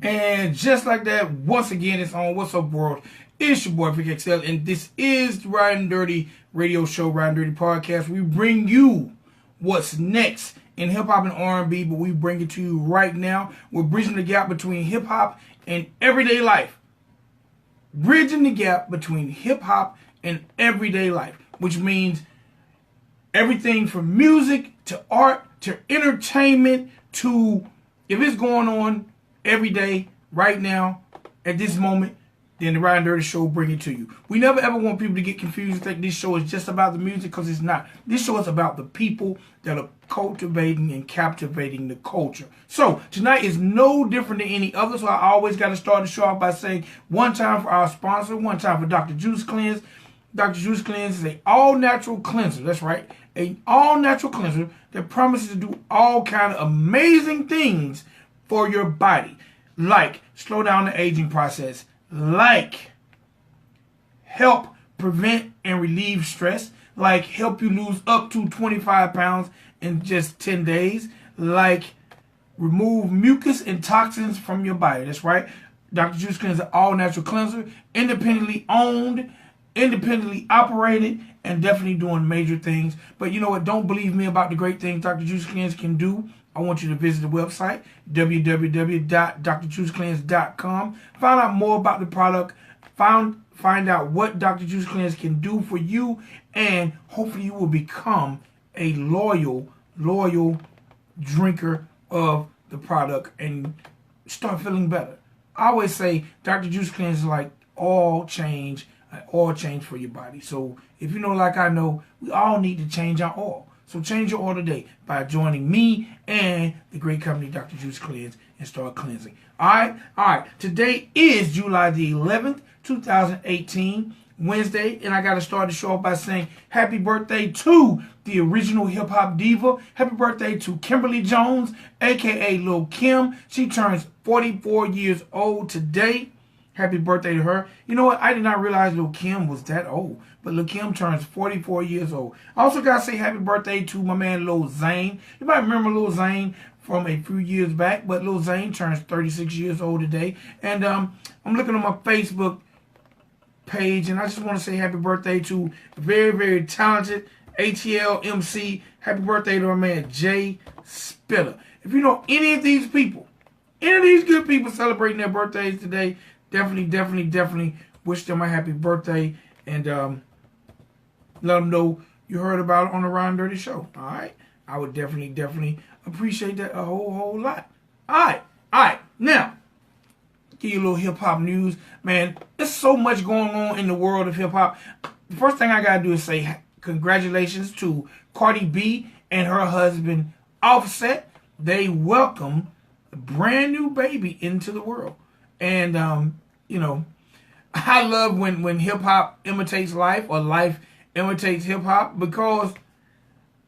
And just like that, once again, it's on What's Up World. It's your boy Vic XL, and this is the Ridin Durty radio show, Ridin Durty podcast. We bring you what's next in hip-hop and R&B, but we bring it to you right now. We're bridging the gap between hip-hop and everyday life. Bridging the gap between hip-hop and everyday life, which means everything from music to art to entertainment to if it's going on every day, right now, at this moment, then the Ridin Durty show will bring it to you. We never ever want people to get confused and think this show is just about the music, because it's not. This show is about the people that are cultivating and captivating the culture. So tonight is no different than any other, so I always got to start the show off by saying one time for our sponsor, one time for Dr. Juice Cleanse. Dr. Juice Cleanse is an all-natural cleanser. That's right. An all-natural cleanser that promises to do all kind of amazing things for your body, like slow down the aging process, like help prevent and relieve stress, like help you lose up to 25 pounds in just 10 days, like remove mucus and toxins from your body. That's right. Dr. Juice Cleanse is an all-natural cleanser, independently owned, independently operated, and definitely doing major things. But you know what? Don't believe me about the great things Dr. Juice Cleanse can do. I want you to visit the website, www.drjuicecleanse.com. Find out more about the product. Find out what Dr. Juice Cleanse can do for you. And hopefully you will become a loyal drinker of the product and start feeling better. I always say Dr. Juice Cleanse is like all change for your body. So if you know like I know, we all need to change our oil. So change your oil today by joining me and the great company Dr. Juice Cleanse and start cleansing. All right. Today is July the 11th, 2018, Wednesday, and I got to start the show off by saying happy birthday to the original hip-hop diva. Happy birthday to Kimberly Jones, a.k.a. Lil' Kim. She turns 44 years old today. Happy birthday to her. You know what? I did not realize Lil' Kim was that old. But Lil' Kim turns 44 years old. I also got to say happy birthday to my man Lil Zane. You might remember Lil Zane from a few years back. But Lil Zane turns 36 years old today. And I'm looking on my Facebook page. And I just want to say happy birthday to a very, very talented ATL MC. Happy birthday to my man Jay Spitter. If you know any of these people, any of these good people celebrating their birthdays today, definitely wish them a happy birthday, and let them know you heard about it on the Ridin Durty show. All right, I would definitely appreciate that a whole lot. All right. Now, give you a little hip hop news, man. There's so much going on in the world of hip hop. The first thing I gotta do is say congratulations to Cardi B and her husband Offset. They welcome a brand new baby into the world. And, you know, I love when hip-hop imitates life or life imitates hip-hop, because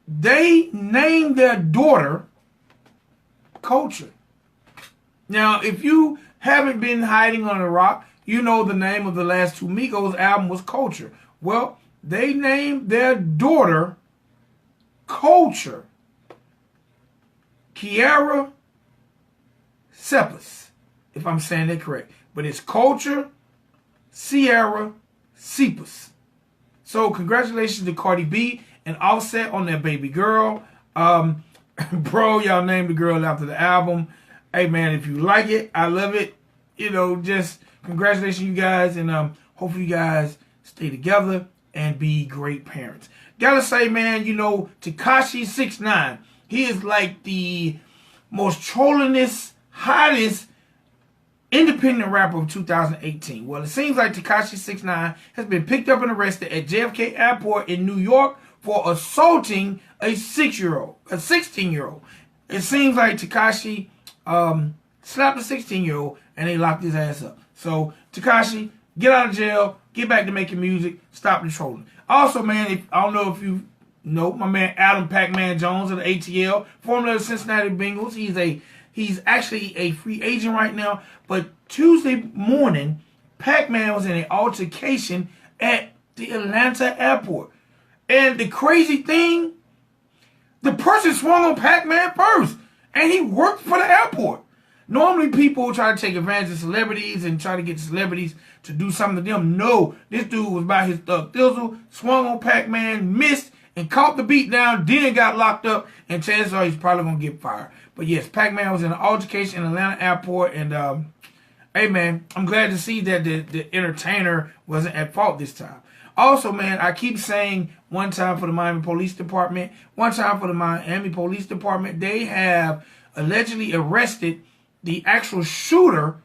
they named their daughter Culture. Now, if you haven't been hiding on a rock, you know the name of the last two Migos album was Culture. Well, they named their daughter Culture. Kiara Cephas, if I'm saying that correct. But it's Culture Sierra Cephas. So congratulations to Cardi B and Offset on their baby girl. Bro, y'all named the girl after the album. Hey man, if you like it, I love it. You know, just congratulations you guys, and hopefully you guys stay together and be great parents. Gotta say, man, you know, Tekashi 6ix9ine, he is like the most trollingest, hottest independent rapper of 2018. Well, it seems like Tekashi 6ix9ine has been picked up and arrested at JFK Airport in New York for assaulting a 16-year-old. It seems like Tekashi slapped a 16-year-old and they locked his ass up. So, Tekashi, get out of jail, get back to making music, stop the trolling. Also, man, I don't know if you know my man Adam Pac-Man Jones of the ATL, formerly of the Cincinnati Bengals. He's actually a free agent right now. But Tuesday morning, Pac-Man was in an altercation at the Atlanta airport. And the crazy thing, the person swung on Pac-Man first. And he worked for the airport. Normally people try to take advantage of celebrities and try to get celebrities to do something to them. No, this dude was by his thug thizzle, swung on Pac-Man, missed, and caught the beat down, then got locked up, and chances are he's probably going to get fired. But yes, Pac-Man was in an altercation in Atlanta airport, and hey man, I'm glad to see that the entertainer wasn't at fault this time. Also, man, I keep saying one time for the Miami Police Department, one time for the Miami Police Department, they have allegedly arrested the actual shooter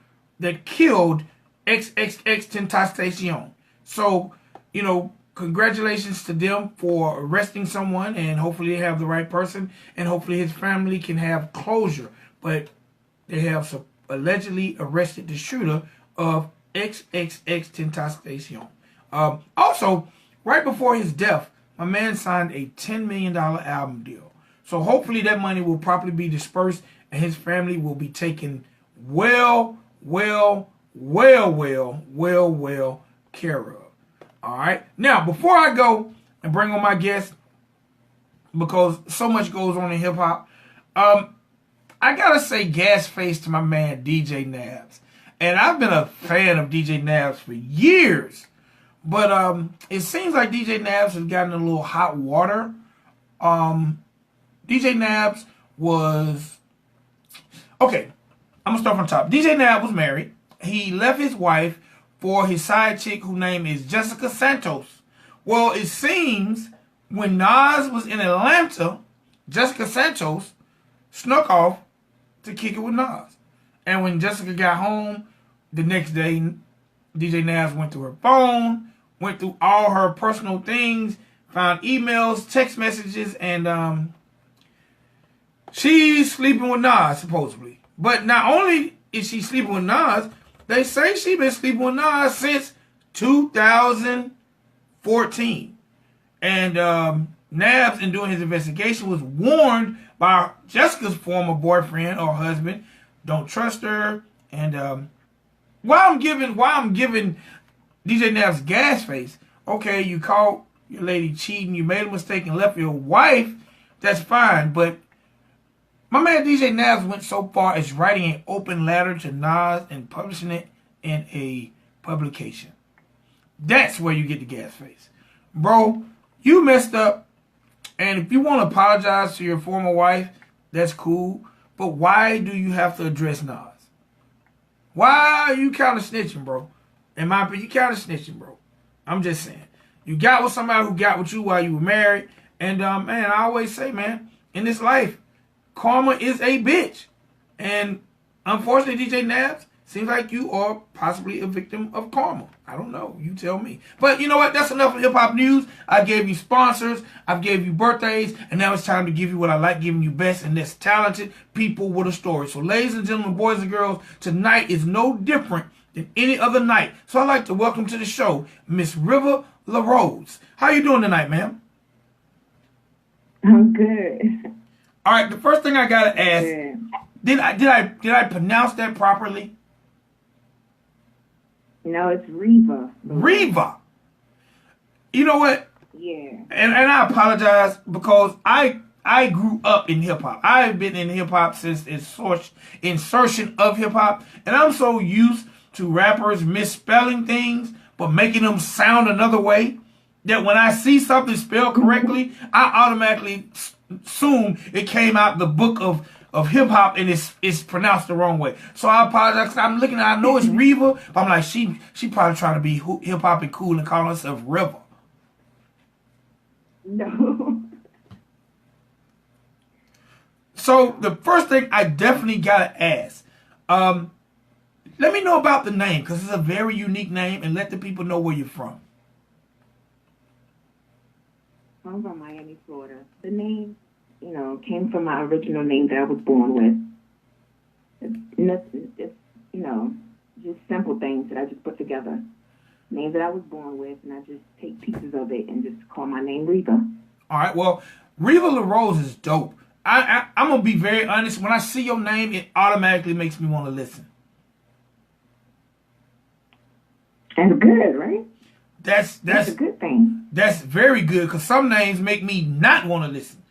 that killed XXXTentacion. So, you know, congratulations to them for arresting someone, and hopefully they have the right person, and hopefully his family can have closure. But they have allegedly arrested the shooter of XXXTentacion. Also, right before his death, my man signed a $10 million album deal. So hopefully that money will properly be dispersed and his family will be taken well care of. All right. Now, before I go and bring on my guest, because so much goes on in hip hop, I gotta say gas face to my man DJ Nabs. And I've been a fan of DJ Nabs for years. But it seems like DJ Nabs has gotten a little hot water. DJ Nabs was... Okay, I'm going to start from the top. DJ Nabs was married. He left his wife for his side chick whose name is Jessica Santos. Well, it seems when Nas was in Atlanta, Jessica Santos snuck off to kick it with Nas. And when Jessica got home, the next day, DJ Nabs went through her phone, went through all her personal things, found emails, text messages, and she's sleeping with Nas, supposedly. But not only is she sleeping with Nas, they say she's been sleeping with Nas since 2014. And Nabs, in doing his investigation, was warned by Jessica's former boyfriend or husband, don't trust her. And why I'm giving DJ Nabs gas face. Okay, you caught your lady cheating, you made a mistake and left your wife, that's fine. But my man DJ Nabs went so far as writing an open letter to Nas and publishing it in a publication. That's where you get the gas face. Bro, you messed up. And if you want to apologize to your former wife, that's cool. But why do you have to address Nas? Why are you kind of snitching, bro? In my opinion, you kind of snitching, bro. I'm just saying. You got with somebody who got with you while you were married. And, man, I always say, man, in this life, karma is a bitch. And, unfortunately, DJ Nabs, seems like you are possibly a victim of karma. I don't know. You tell me. But you know what? That's enough of hip-hop news. I gave you sponsors. I gave you birthdays. And now it's time to give you what I like giving you best. And that's talented people with a story. So, ladies and gentlemen, boys and girls, tonight is no different than any other night. So I'd like to welcome to the show Miss Riva Le Rose. How you doing tonight, ma'am? I'm good. All right, the first thing I gotta ask, did I pronounce that properly? No, it's Riva. Riva. You know what? Yeah. And I apologize because I grew up in hip hop. I've been in hip hop since insertion of hip hop, and I'm so used to rappers misspelling things but making them sound another way that when I see something spelled correctly, I automatically assume it came out the book of hip hop and it's pronounced the wrong way. So I apologize. I'm looking at, I know it's Riva, but I'm like, she probably trying to be hip hop and cool and call herself Riva. No. So the first thing I definitely gotta ask, let me know about the name, because it's a very unique name, and let the people know where you're from. I'm from Miami, Florida. The name, came from my original name that I was born with. It's just simple things that I just put together. Name that I was born with, and I just take pieces of it and just call my name Riva. All right, well, Riva Le Rose is dope. I'm going to be very honest. When I see your name, it automatically makes me want to listen. That's good, right? That's a good thing. That's very good, because some names make me not want to listen.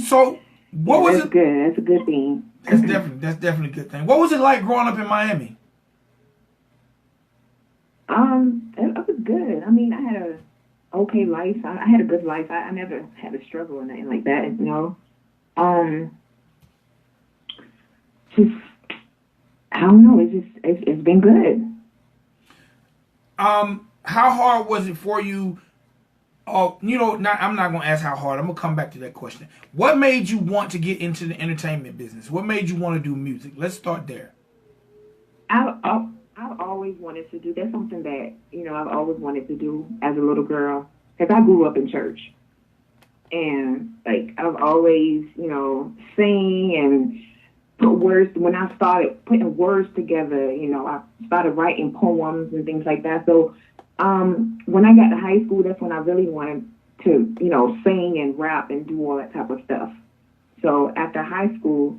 So, What was that's it? good. That's a good thing. That's definitely a good thing. What was it like growing up in Miami? It was good. I mean, I had a okay life. I had a good life. I never had a struggle or nothing like that, you know. Just, I don't know. It's been good. How hard was it for you? I'm not going to ask how hard. I'm going to come back to that question. What made you want to get into the entertainment business? What made you want to do music? Let's start there. I've always wanted to do. That's something that, I've always wanted to do as a little girl. Because I grew up in church. And, I've always, sing and put words. When I started putting words together, I started writing poems and things like that. So, when I got to high school, that's when I really wanted to, sing and rap and do all that type of stuff. So, after high school,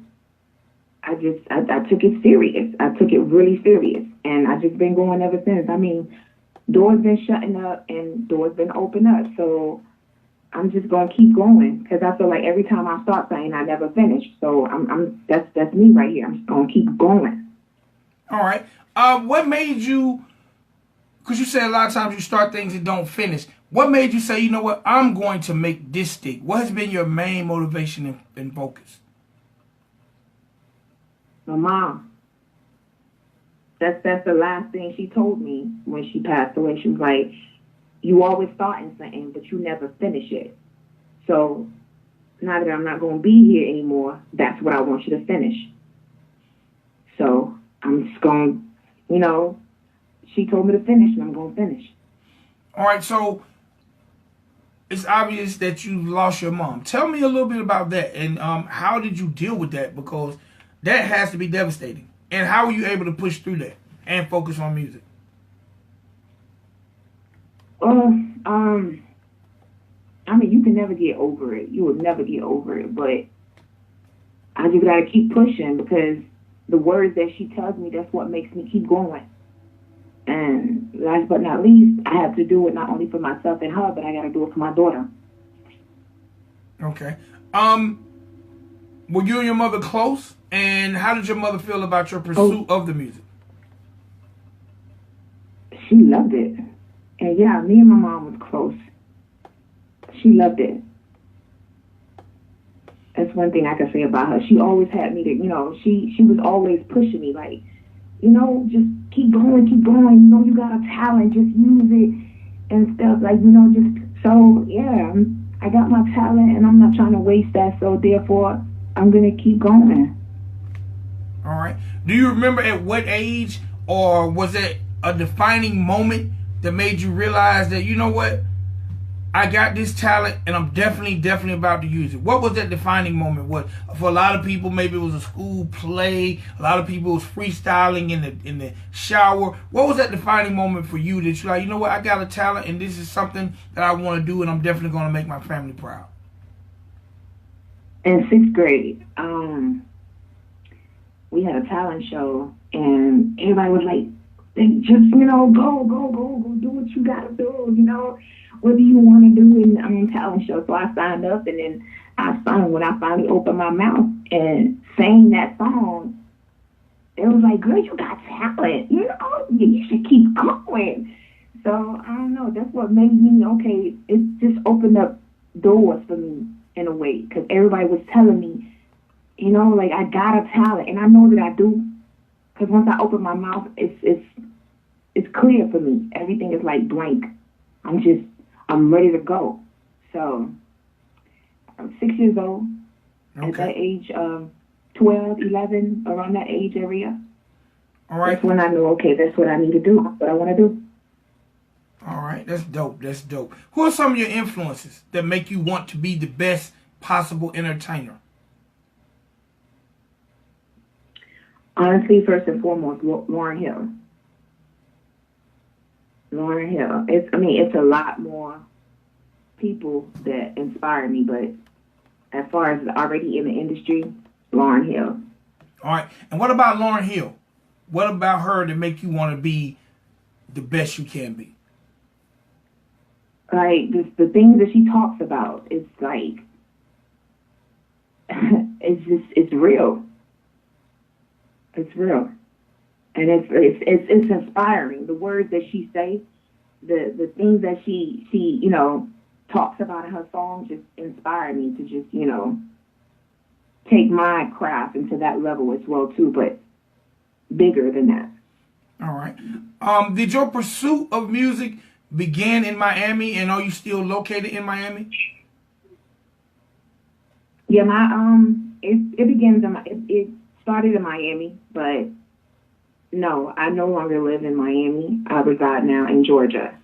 I took it serious. I took it really serious. And I've just been going ever since. I mean, doors been shutting up and doors been opening up. So I'm just going to keep going because I feel like every time I start something, I never finish. So that's me right here. I'm just going to keep going. All right. What made you, because you say a lot of times you start things and don't finish. What made you say, you know what, I'm going to make this stick? What has been your main motivation and focus? My mom. That's the last thing she told me when she passed away. She was like, you always starting something, but you never finish it. So now that I'm not going to be here anymore, that's what I want you to finish. So I'm just going to, she told me to finish, and I'm going to finish. All right, so it's obvious that you lost your mom. Tell me a little bit about that, and how did you deal with that? Because that has to be devastating. And how were you able to push through that and focus on music? I mean, you can never get over it. You will never get over it. But I just got to keep pushing because the words that she tells me, that's what makes me keep going. And last but not least, I have to do it not only for myself and her, but I got to do it for my daughter. Okay. Were you and your mother close? And how did your mother feel about your pursuit of the music? She loved it. And yeah, me and my mom was close. She loved it. That's one thing I can say about her. She always had me to, she was always pushing me like, just keep going. You got a talent, just use it and stuff. Like, just, so yeah, I got my talent and I'm not trying to waste that. So therefore, I'm going to keep going. All right. Do you remember at what age, or was it a defining moment that made you realize that, you know what, I got this talent and I'm definitely about to use it? What was that defining moment? What, for a lot of people, maybe it was a school play. A lot of people, it was freestyling in the shower. What was that defining moment for you that you're like, you know what, I got a talent and this is something that I want to do and I'm definitely going to make my family proud? In 6th grade, we had a talent show, and everybody was like, just, go do what you got to do, what do you want to do in talent show? So I signed up, and then I sung. When I finally opened my mouth and sang that song, it was like, girl, you got talent, you should keep going. So, I don't know, that's what made me, okay, it just opened up doors for me in a way, because everybody was telling me, like, I got a talent, and I know that I do, because once I open my mouth, it's clear for me. Everything is like blank. I'm ready to go. So I'm 6 years old. Okay. At that age, 12, 11, around that age area. All right. That's when I know, okay, that's what I need to do. That's what I want to do. All right. That's dope. Who are some of your influences that make you want to be the best possible entertainer? Honestly, first and foremost, Lauryn Hill. Lauryn Hill. It's a lot more people that inspire me, but as far as already in the industry, Lauryn Hill. All right. And what about Lauryn Hill? What about her that make you want to be the best you can be? Like, the things that she talks about, it's like, it's real. It's real, and it's inspiring. The words that she say, the things that she talks about in her songs just inspire me to just take my craft into that level as well too, but bigger than that. All right. Did your pursuit of music begin in Miami, and are you still located in Miami? Yeah, it begins it started in Miami, but no, I no longer live in Miami. I reside now in Georgia.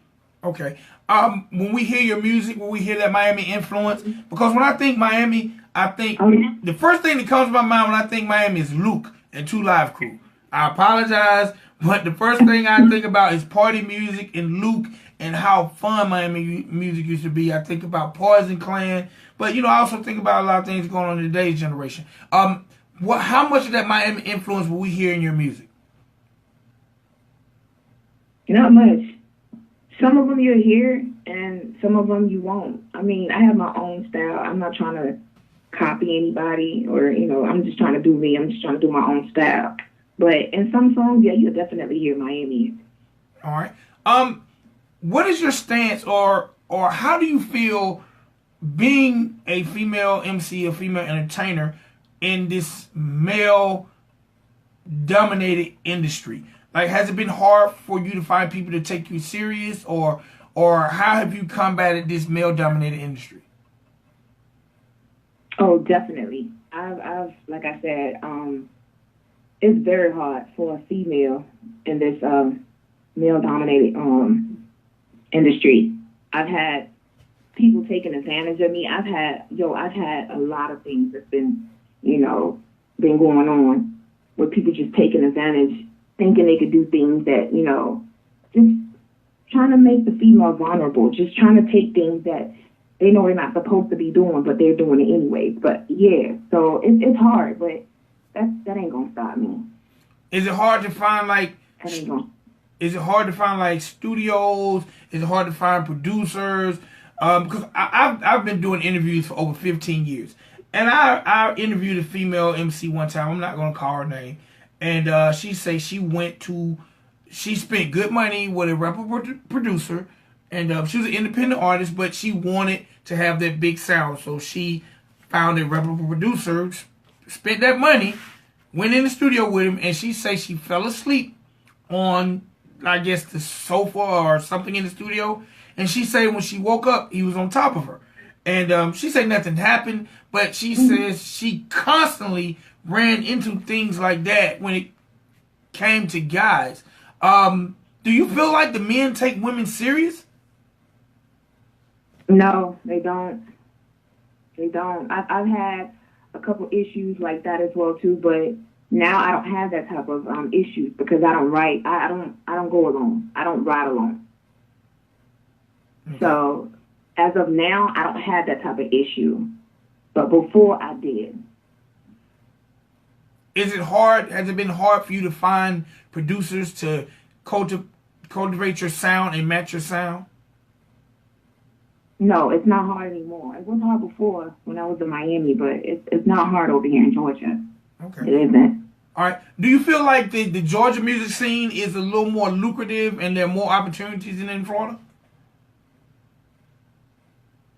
Okay. When we hear your music, when we hear that Miami influence, because when I think Miami, I think the first thing that comes to my mind when I think Miami is Luke and 2 Live Crew. I apologize, but the first thing I think about is party music and Luke and how fun Miami music used to be. I think about Poison Clan, but I also think about a lot of things going on in today's generation. How much of that Miami influence will we hear in your music? Not much. Some of them you'll hear, and some of them you won't. I mean, I have my own style. I'm not trying to copy anybody, or I'm just trying to do me. I'm just trying to do my own style. But in some songs, yeah, you'll definitely hear Miami. All right. What is your stance, or how do you feel being a female MC, a female entertainer in this male-dominated industry? Like, has it been hard for you to find people to take you serious, or how have you combated this male-dominated industry? Oh, definitely. I've like I said, it's very hard for a female in this male-dominated industry. I've had people taking advantage of me. I've had a lot of things that's been going on where people just taking advantage, thinking they could do things that, just trying to make the female vulnerable, just trying to take things that they know they're not supposed to be doing, but they're doing it anyways. But yeah, so it's hard, but that ain't gonna stop me. Is it hard to find studios? Is it hard to find producers? Because I've been doing interviews for over 15 years. And I interviewed a female MC one time. I'm not going to call her name. And she said she spent good money with a reputable producer. And she was an independent artist, but she wanted to have that big sound. So she found a reputable producer, spent that money, went in the studio with him, and she said she fell asleep on, I guess, the sofa or something in the studio. And she said when she woke up, he was on top of her. And she said nothing happened, but she says she constantly ran into things like that when it came to guys. Do you feel like the men take women serious? No, they don't. They don't. I've had a couple issues like that as well too, but now I don't have that type of issues because I don't write. I don't go alone. I don't ride alone. Okay. So as of now, I don't have that type of issue, but before I did. Is it hard? Has it been hard for you to find producers to cultivate your sound and match your sound? No, it's not hard anymore. It was hard before when I was in Miami, but it's not hard over here in Georgia. Okay. It isn't. All right. Do you feel like the Georgia music scene is a little more lucrative and there are more opportunities than in Florida?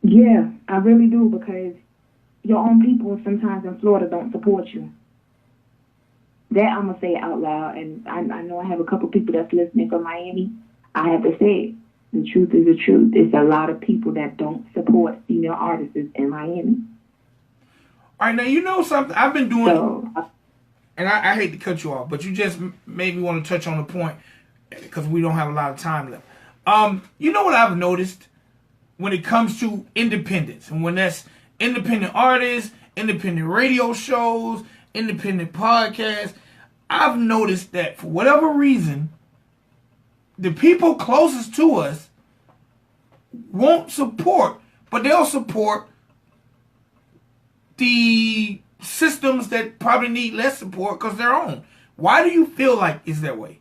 Yeah, I really do, because your own people sometimes in Florida don't support you. That I'm going to say it out loud, and I know I have a couple people that's listening from Miami. I have to say it. The truth is the truth. It's a lot of people that don't support female artists in Miami. All right, now you know something I've been doing, and I hate to cut you off, but you just made me want to touch on the point because we don't have a lot of time left. You know what I've noticed when it comes to independence, and when that's independent artists, independent radio shows, independent podcasts, I've noticed that for whatever reason, the people closest to us won't support, but they'll support the systems that probably need less support because they're own. Why do you feel like it's that way?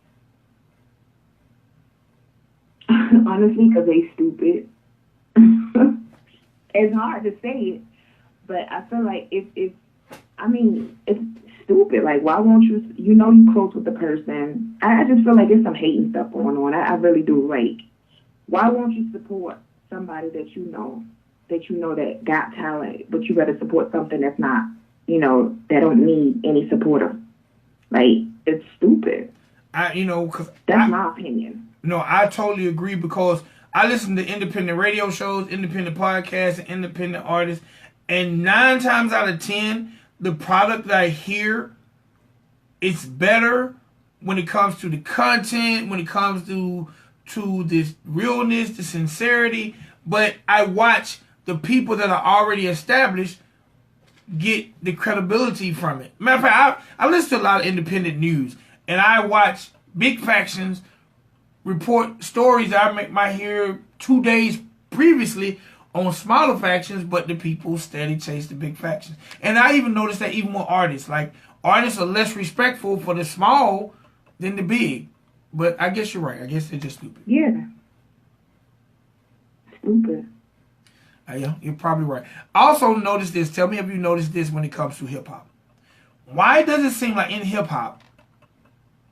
Honestly, because they stupid. It's hard to say it, but I feel like if I mean, it's stupid. Like, why won't you? You know, you close with the person. I just feel like there's some hating stuff going on. I really do. Like, why won't you support somebody that you know that got talent, but you better support something that's not, that don't need any supporter. Like, it's stupid. Cause that's my opinion. No, I totally agree because I listen to independent radio shows, independent podcasts, and independent artists, and 9 times out of 10, the product that I hear, it's better when it comes to the content, when it comes to this realness, the sincerity. But I watch the people that are already established get the credibility from it. Matter of fact, I listen to a lot of independent news, and I watch big factions report stories that I might hear 2 days previously on smaller factions, but the people steady chase the big factions. And I even noticed that even with artists. Like, artists are less respectful for the small than the big. But I guess you're right. I guess they're just stupid. Yeah. Stupid. Yeah, you're probably right. I also noticed this. Tell me if you noticed this when it comes to hip-hop. Why does it seem like in hip-hop,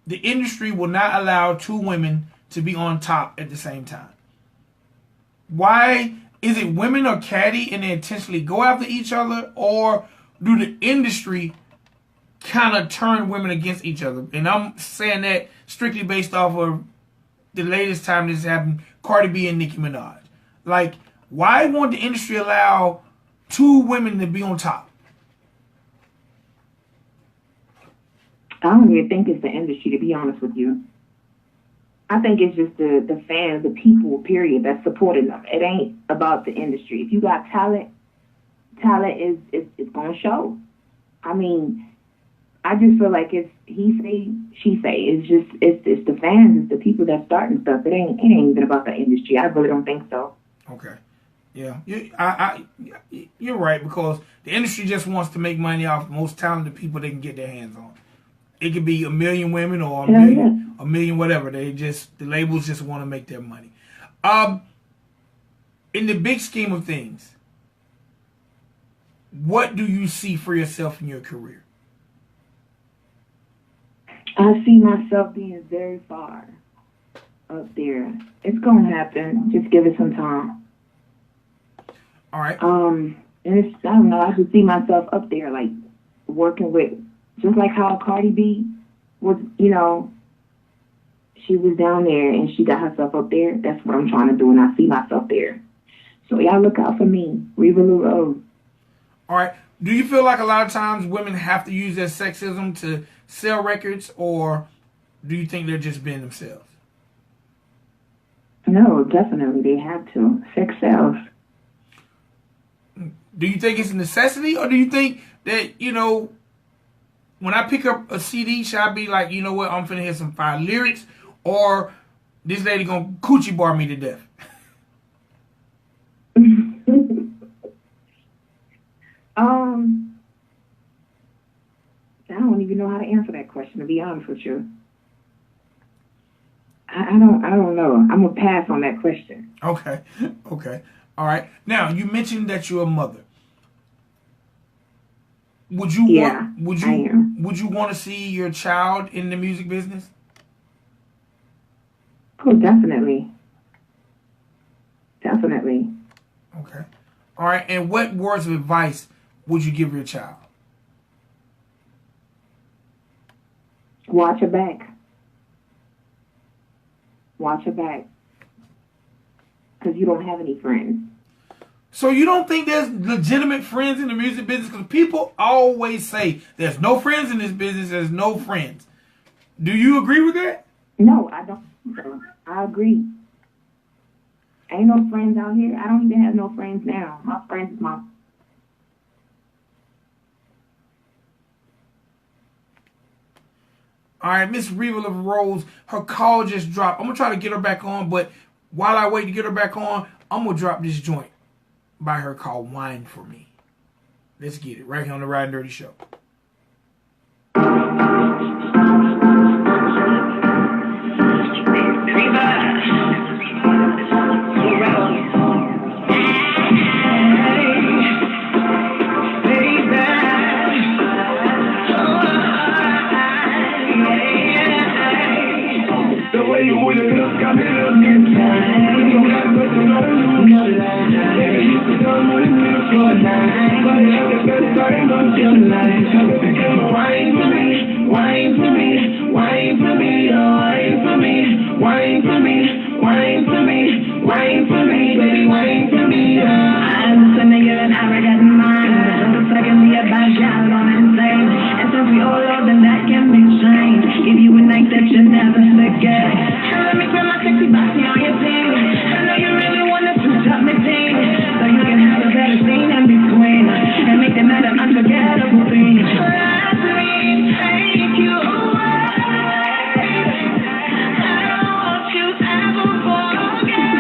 the industry will not allow 2 women to be on top at the same time? Why? Is it women are catty and they intentionally go after each other? Or do the industry kind of turn women against each other? And I'm saying that strictly based off of the latest time this happened, Cardi B and Nicki Minaj. Like, why won't the industry allow 2 women to be on top? I don't even think it's the industry, to be honest with you. I think it's just the fans, the people, period, that's supporting them. It ain't about the industry. If you got talent is going to show. I mean, I just feel like it's he say, she say. It's the fans, it's the people that's starting stuff. It ain't even about the industry. I really don't think so. Okay. Yeah, you're right, because the industry just wants to make money off the most talented people they can get their hands on. It could be 1 million women or a million whatever. The labels just want to make their money. In the big scheme of things, what do you see for yourself in your career? I see myself being very far up there. It's gonna happen. Just give it some time. All right. And it's, I don't know, I just see myself up there, like, working with, just like how Cardi B was, she was down there and she got herself up there. That's what I'm trying to do, and I see myself there. So y'all look out for me, Riva Le Rose. All right. Do you feel like a lot of times women have to use their sexism to sell records, or do you think they're just being themselves? No, definitely they have to. Sex sells. Do you think it's a necessity, or do you think that, when I pick up a CD, should I be like, you know what, I'm finna hear some fire lyrics, or this lady gonna coochie bar me to death? I don't even know how to answer that question, to be honest with you. I don't know. I'm gonna pass on that question. Okay. All right. Now, you mentioned that you're a mother. Would you want to see your child in the music business? Oh, definitely. Definitely. Okay. All right. And what words of advice would you give your child? Watch your back. Watch your back. Because you don't have any friends. So you don't think there's legitimate friends in the music business? Because people always say there's no friends in this business, there's no friends. Do you agree with that? No, I don't. I agree. Ain't no friends out here. I don't even have no friends now. My friends is my... All right, Miss Riva Le Rose, her call just dropped. I'm going to try to get her back on, but while I wait to get her back on, I'm going to drop this joint by her called Wine For Me. Let's get it right here on the Ridin Durty Show. way you move your hips got me looking tight. You got nothing on no lie. Yeah, you can come with me for a night. But it's the best time of your life. So if you can wine for me, wine for me, wine for me, oh, wine for me, wine for me, wine for me, wine for me, baby, wine for me, oh. I'm sending you an arrogant mind. Don't second me about y'all on insane. And since we all love, then that can be changed. Give you a night that you never forget. And let me put my sexy body on your thing. I know you really want to switch up my thing. So you can have a better scene in between. And make the night an unforgettable thing. Let me take you away. I don't want you to ever forget.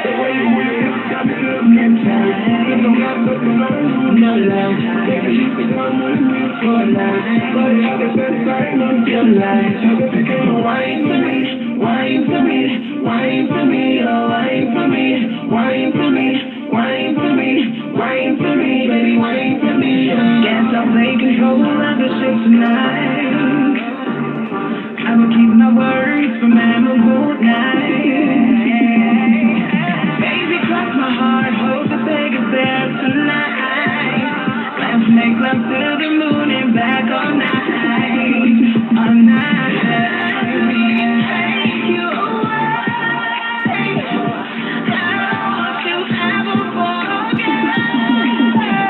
The way you move your hips got me looking tight. You don't got nothing on no lie. Yeah, you can come with me for a night. But it's the best time of your life. So if you can wine for me, wine for me, wine for me, oh, wine for me, wine for me, wine for me, wine for me, baby, wine for me, oh. Guess I'll take control of the ship tonight. I will keep my words for memorable night. Baby, cross my heart, hope to take us there tonight. Let's make love to the moon and back all night, all night. Let me take you away. I don't want you to ever forget.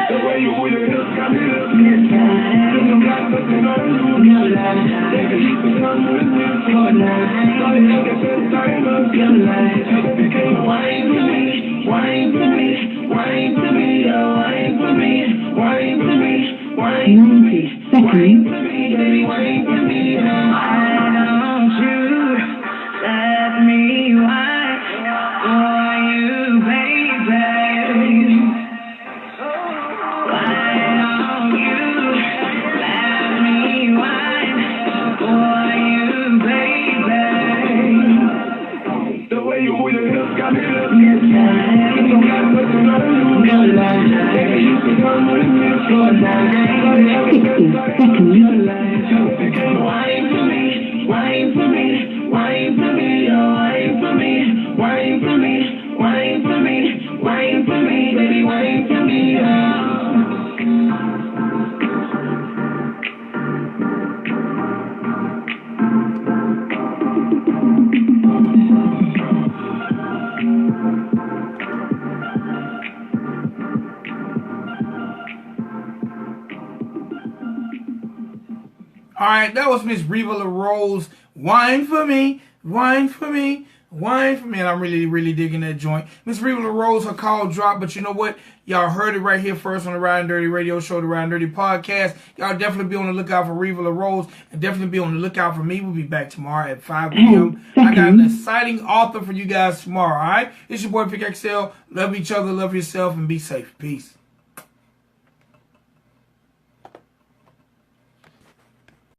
The way you move your hips got me looking tight. You don't got nothing on no lie. Yeah, you can come with me for a night. But it's the best time of your life. So if you can wine for me, wine for me, wine for me, oh, wine for me, wine for me, wine for me, wine for me, baby, wine for me, oh. Why don't you let me wine for you, baby? Why don't you let me wine for you, baby? The way you move your hips got me looking tight. You don't got nothing on no lie. Yeah, you can come with me for a night. But it's the best time of your life. So if you can wine for me, wine for me, wine for me, oh, wine for me, wine for me, wine for me, wine for me, baby, wine for me, oh. All right, that was Miss Riva Le Rose. Wine for me, wine for me, wine for me. And I'm really, really digging that joint. Miss Riva Le Rose, her call dropped, but you know what? Y'all heard it right here first on the Ridin Durty radio show, the Ridin Durty podcast. Y'all definitely be on the lookout for Riva Le Rose, and definitely be on the lookout for me. We'll be back tomorrow at 5 p.m. I got an exciting author for you guys tomorrow, all right? It's your boy Vic XL. Love each other, love yourself, and be safe. Peace.